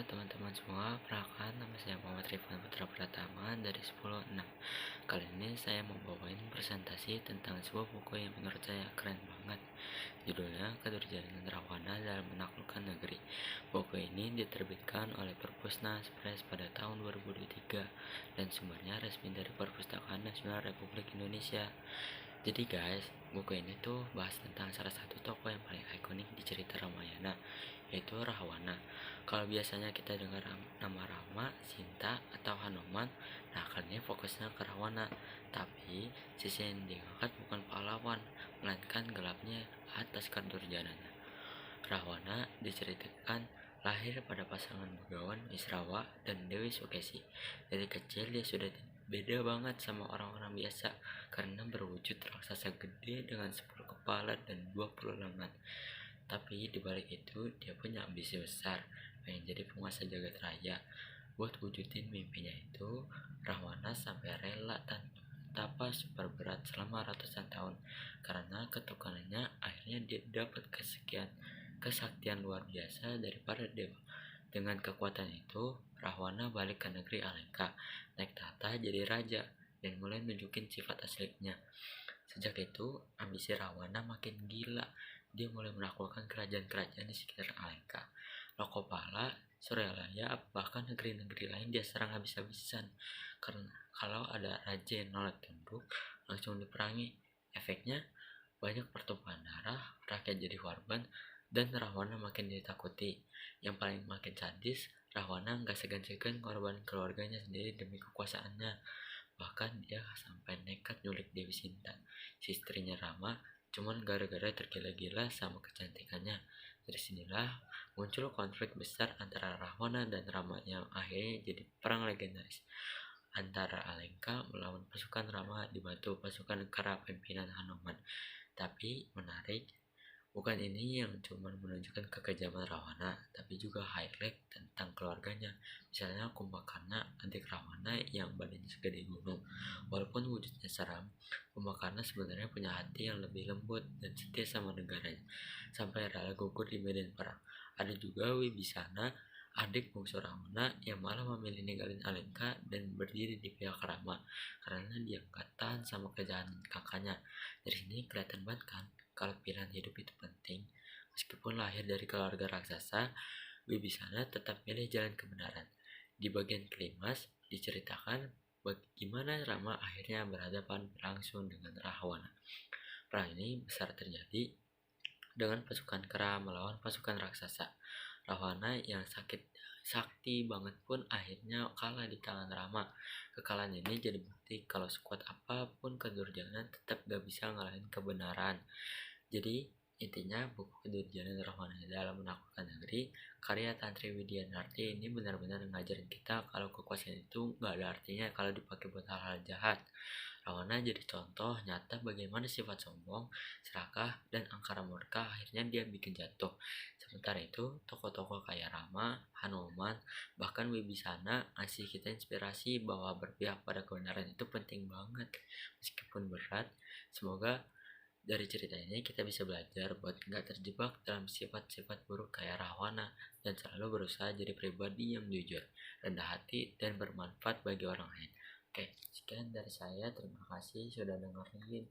teman-teman semua, perkenalkan nama saya Muhammad Rifan Putra Pratama dari 10.6. Kali ini saya mau bawain presentasi tentang sebuah buku yang menurut saya keren banget. Judulnya Kedurjana Rahwana dalam Menaklukkan Negeri. Buku ini diterbitkan oleh Perpusnas Press pada tahun 2023 dan sumbernya resmi dari Perpustakaan Nasional Republik Indonesia. Jadi guys, buku ini tuh bahas tentang salah satu tokoh yang paling ikonik di cerita Ramayana, yaitu Rahwana. Kalau biasanya kita dengar nama Rama, Sinta, atau Hanuman, nah kali ini fokusnya ke Rahwana. Tapi sisi yang diangkat bukan pahlawan, melainkan gelapnya atas kedurjananya. Rahwana diceritakan lahir pada pasangan Begawan Misrawa dan Dewi Sukesi. Dari kecil dia sudah beda banget sama orang-orang biasa karena berwujud raksasa gede dengan 10 kepala dan 20 lengan. Tapi dibalik itu dia punya ambisi besar, pengen jadi penguasa jagat raya. Buat wujudin mimpinya itu, Rahwana sampai rela tanpa super berat selama ratusan tahun. Karena ketukanannya akhirnya dia dapat kesaktian luar biasa dari para dewa. Dengan kekuatan itu, Rahwana balik ke negeri Alengka, naik tahta jadi raja, dan mulai nunjukin sifat aslinya. Sejak itu, ambisi Rahwana makin gila. Dia mulai menaklukkan kerajaan-kerajaan di sekitar Alengka, Lokopala, Suryalaya, bahkan negeri-negeri lain dia serang habis-habisan. Karena kalau ada raja yang nolak tunduk, langsung diperangi. Efeknya banyak pertumpahan darah, rakyat jadi korban, dan Rahwana makin ditakuti. Yang paling makin sadis, Rahwana nggak segan-segan korban keluarganya sendiri demi kekuasaannya. Bahkan dia sampai nekat nyulik Dewi Sinta, si istrinya Rama, cuman gara-gara tergila-gila sama kecantikannya. Dari sinilah muncul konflik besar antara Rahwana dan Rama yang akhirnya jadi perang legendaris antara Alengka melawan pasukan Rama dibantu pasukan kera pimpinan Hanuman. Tapi menarik, bukan ini yang cuma menunjukkan kekejaman Rahwana, tapi juga highlight tentang keluarganya. Misalnya Kumbakarna, adik Rahwana yang badannya segede gunung. Walaupun wujudnya seram, Kumbakarna sebenarnya punya hati yang lebih lembut dan setia sama negaranya, sampai rela gugur di medan perang. Ada juga Wibisana, adik bungsu Rahwana yang malah memilih ninggalin Alengka dan berdiri di pihak Rama karena dia gak tahan sama kejahatan kakaknya. Dari sini kelihatan banget kan kalau pilihan hidup itu penting. Meskipun lahir dari keluarga raksasa, Wibisana tetap milih jalan kebenaran. Di bagian klimaks diceritakan bagaimana Rama akhirnya berhadapan langsung dengan Rahwana. Perang ini besar terjadi dengan pasukan kera melawan pasukan raksasa. Rahwana yang sakti banget pun akhirnya kalah di tangan Rama. Kekalahan ini jadi bukti kalau sekuat apapun kedurjanan tetap gak bisa ngalahin kebenaran. Jadi intinya buku Kedurjana Rahwana dalam Menaklukkan Negeri karya Tantri Widianarti ini benar-benar ngajarin kita kalau kekuasaan itu gak ada artinya kalau dipakai buat hal-hal jahat. Rahwana jadi contoh nyata bagaimana sifat sombong, serakah, dan angkara murka akhirnya dia bikin jatuh. Sementara itu, tokoh-tokoh kayak Rama, Hanuman, bahkan Wibisana ngasih kita inspirasi bahwa berpihak pada kebenaran itu penting banget. Meskipun berat, semoga dari cerita ini kita bisa belajar buat gak terjebak dalam sifat-sifat buruk kayak Rahwana dan selalu berusaha jadi pribadi yang jujur, rendah hati, dan bermanfaat bagi orang lain. Oke, sekian dari saya. Terima kasih sudah dengerin.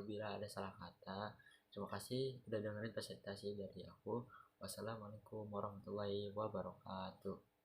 Bila ada salah kata, terima kasih sudah dengerin presentasi dari aku. Wassalamualaikum warahmatullahi wabarakatuh.